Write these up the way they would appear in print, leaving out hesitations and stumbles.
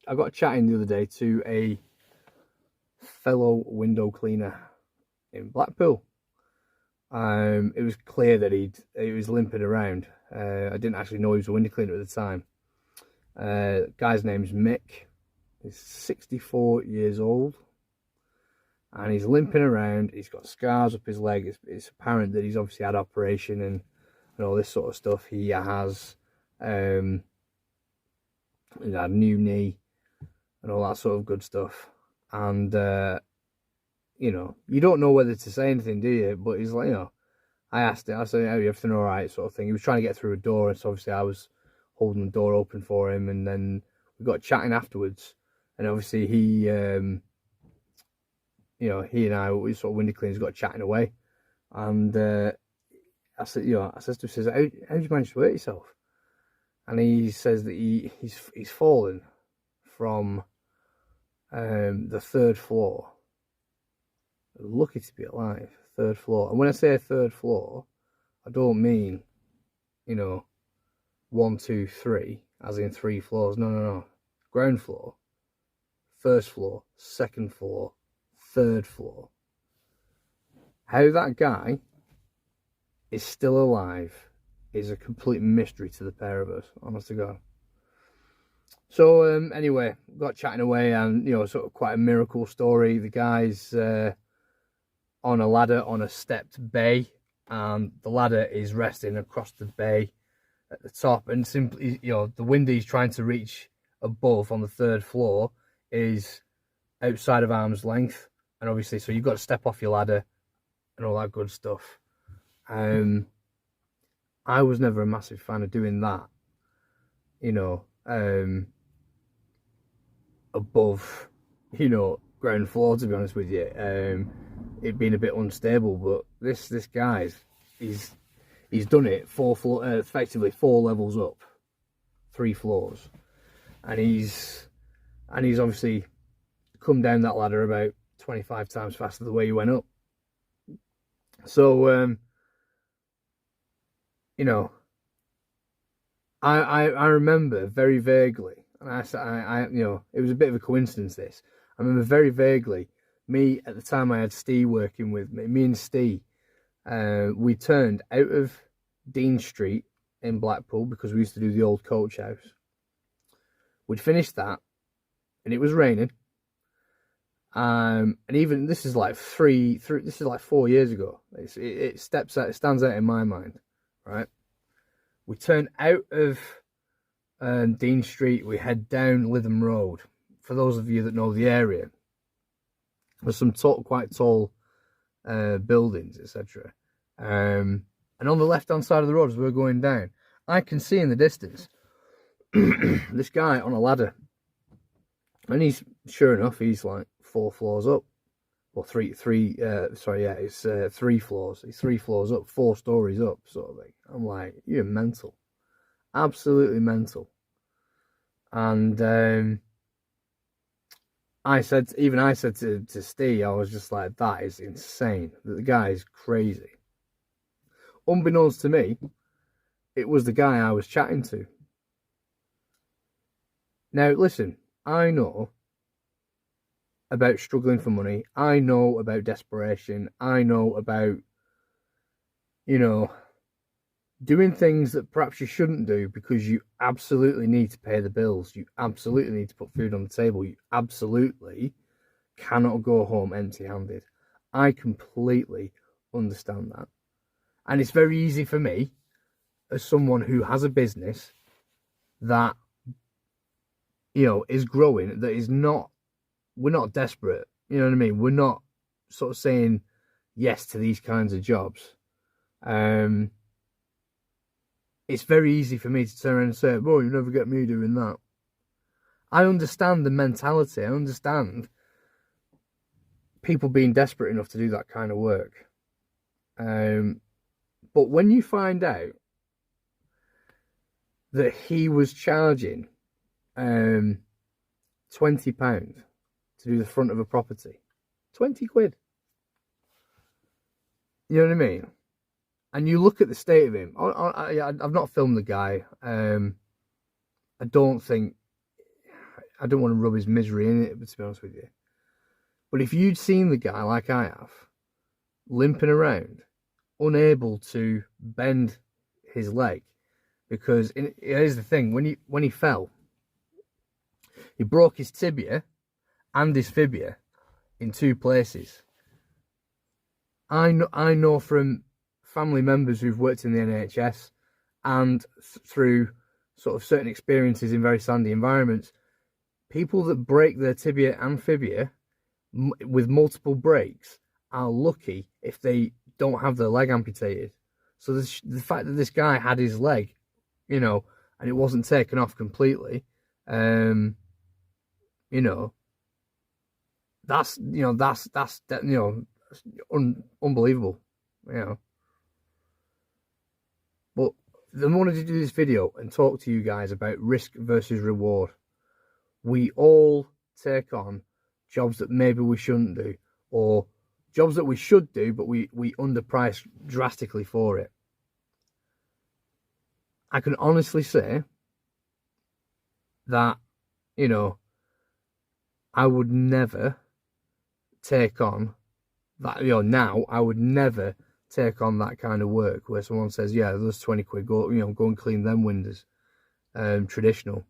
I got chatting the other day to a fellow window cleaner in Blackpool. It was clear that he was limping around. I didn't actually know he was a window cleaner at the time. Guy's name's Mick. He's 64 years old, and he's limping around. He's got scars up his leg. It's apparent that he's obviously had operation and all this sort of stuff. He has he's had a new knee and all that sort of good stuff. And you don't know whether to say anything, do you? But he's like, I asked him, I said, "Are you everything all right?" sort of thing. He was trying to get through a door, and so obviously I was holding the door open for him, and then we got chatting afterwards. And obviously he and I, we sort of window cleaners, got chatting away. And I said, I said to him, how did you manage to hurt yourself? And he says that he's fallen from the third floor. Lucky to be alive, third floor. And when I say third floor, I don't mean, 1, 2, 3, as in 3 floors. No. Ground floor, first floor, second floor, third floor. How that guy is still alive is a complete mystery to the pair of us, honest to God. So anyway, got chatting away, and sort of quite a miracle story. The guy's on a ladder on a stepped bay, and the ladder is resting across the bay at the top, and simply, the window he's trying to reach above on the third floor is outside of arm's length, and obviously, so you've got to step off your ladder and all that good stuff. I was never a massive fan of doing that, above, ground floor, to be honest with you. It being a bit unstable, but this guy's he's done it effectively 4 levels up, 3 floors, and he's obviously come down that ladder about 25 times faster the way he went up. So I remember very vaguely, and I it was a bit of a coincidence, this. I remember very vaguely, me, at the time I had Steve working with me and Steve, we turned out of Dean Street in Blackpool, because we used to do the old coach house. We'd finished that, and it was raining. And even, this is like 4 years ago. It stands out in my mind, right? We turn out of Dean Street, we head down Lytham Road. For those of you that know the area, there's some quite tall buildings, etc. And on the left-hand side of the road, as we're going down, I can see in the distance this guy on a ladder. And sure enough, he's like 4 floors up. Well, it's 3 floors. He's 3 floors up, 4 stories up, sort of thing. I'm like, you're mental. Absolutely mental. And I said to Steve, I was just like, that is insane. The guy is crazy. Unbeknownst to me, it was the guy I was chatting to. Now, listen, I know about struggling for money. I know about desperation. I know about, doing things that perhaps you shouldn't do because you absolutely need to pay the bills. You absolutely need to put food on the table. You absolutely cannot go home empty-handed. I completely understand that. And it's very easy for me, as someone who has a business that, is growing, that is not, we're not desperate. You know what I mean? We're not sort of saying yes to these kinds of jobs. It's very easy for me to turn around and say, "Oh, you never get me doing that." I understand the mentality. I understand people being desperate enough to do that kind of work. But when you find out that he was charging £20 to do the front of a property, 20 quid. You know what I mean? And you look at the state of him. I've not filmed the guy. I don't think I don't want to rub his misery in it, but to be honest with you. But if you'd seen the guy like I have, limping around, unable to bend his leg, because here's the thing: when he fell, he broke his tibia and his fibia in 2 places. I know from family members who've worked in the NHS and through sort of certain experiences in very sandy environments, people that break their tibia and fibia with multiple breaks are lucky if they don't have their leg amputated. So the fact that this guy had his leg, you know, and it wasn't taken off completely, you know, that's unbelievable, you know. But I wanted to do this video and talk to you guys about risk versus reward. We all take on jobs that maybe we shouldn't do, or jobs that we should do, but we underprice drastically for it. I can honestly say that, you know, I would never take on that, you know, now I would never take on that kind of work where someone says, yeah, there's 20 quid, go and clean them windows. Traditional.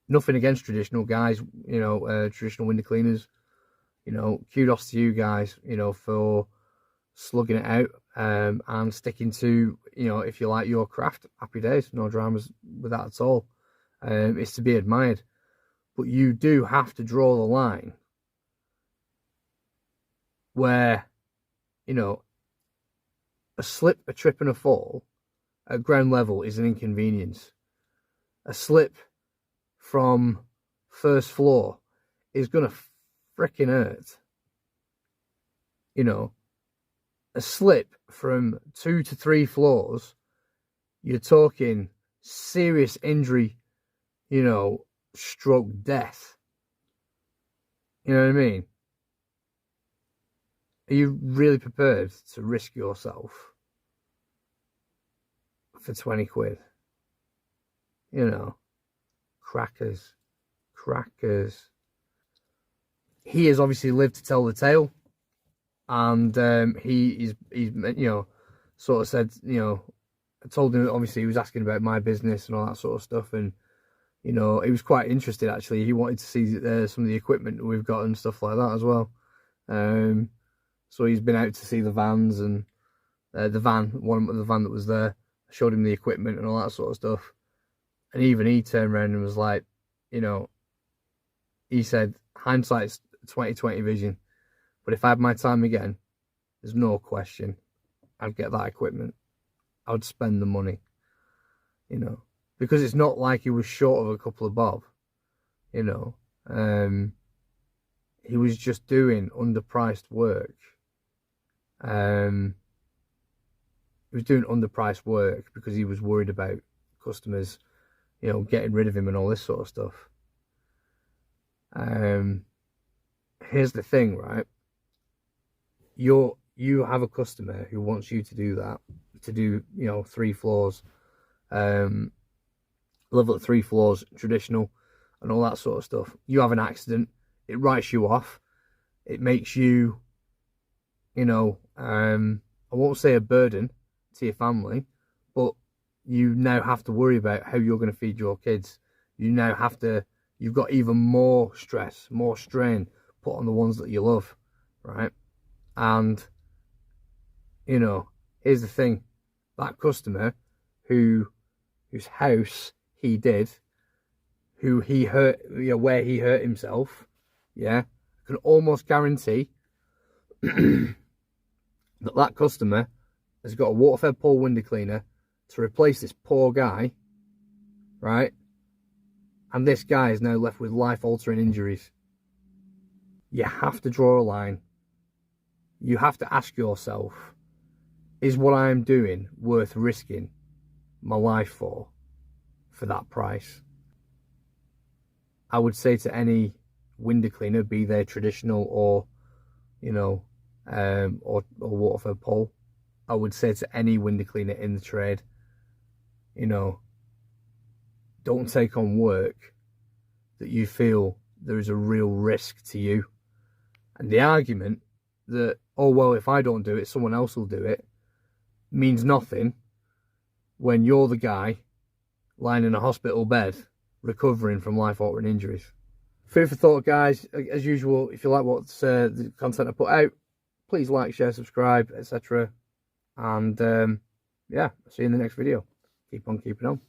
Nothing against traditional guys, you know, traditional window cleaners. You know, kudos to you guys, you know, for slugging it out and sticking to, you know, if you like your craft, happy days, no dramas with that at all. It's to be admired. But you do have to draw the line where, you know, a slip, a trip and a fall at ground level is an inconvenience. A slip from first floor is going to freaking hurt. You know, a slip from 2 to 3 floors, you're talking serious injury, you know, stroke death. You know what I mean? Are you really prepared to risk yourself for 20 quid? You know, crackers. He has obviously lived to tell the tale, and he's you know, sort of said, you know, I told him, obviously he was asking about my business and all that sort of stuff, and you know, he was quite interested actually. He wanted to see some of the equipment that we've got and stuff like that as well. So he's been out to see the vans and the van that was there. I showed him the equipment and all that sort of stuff. And even he turned around and was like, you know, he said, hindsight's 20/20 vision. But if I had my time again, there's no question I'd get that equipment. I'd spend the money, you know, because it's not like he was short of a couple of bob, you know. He was just doing underpriced work. He was doing underpriced work because he was worried about customers, you know, getting rid of him and all this sort of stuff. Here's the thing, right? You have a customer who wants you to do that, to do, you know, 3 floors, level at 3 floors, traditional, and all that sort of stuff. You have an accident, it writes you off, it makes you, you know, I won't say a burden to your family, but you now have to worry about how you're going to feed your kids. You now have to, you've got even more stress, more strain put on the ones that you love, right? And, you know, here's the thing, that customer whose house he did, who he hurt, you know, where he hurt himself, yeah, I can almost guarantee that customer has got a water-fed pole window cleaner to replace this poor guy, right? And this guy is now left with life-altering injuries. You have to draw a line. You have to ask yourself, is what I'm doing worth risking my life for that price? I would say to any window cleaner, be they traditional or, you know, or water-fed pole, I would say to any window cleaner in the trade, you know, don't take on work that you feel there is a real risk to you. And the argument that, oh, well, if I don't do it, someone else will do it, means nothing when you're the guy lying in a hospital bed recovering from life-altering injuries. Food for thought, guys. As usual, if you like what's the content I put out, please like, share, subscribe, etc. And yeah, I'll see you in the next video. Keep on keeping on.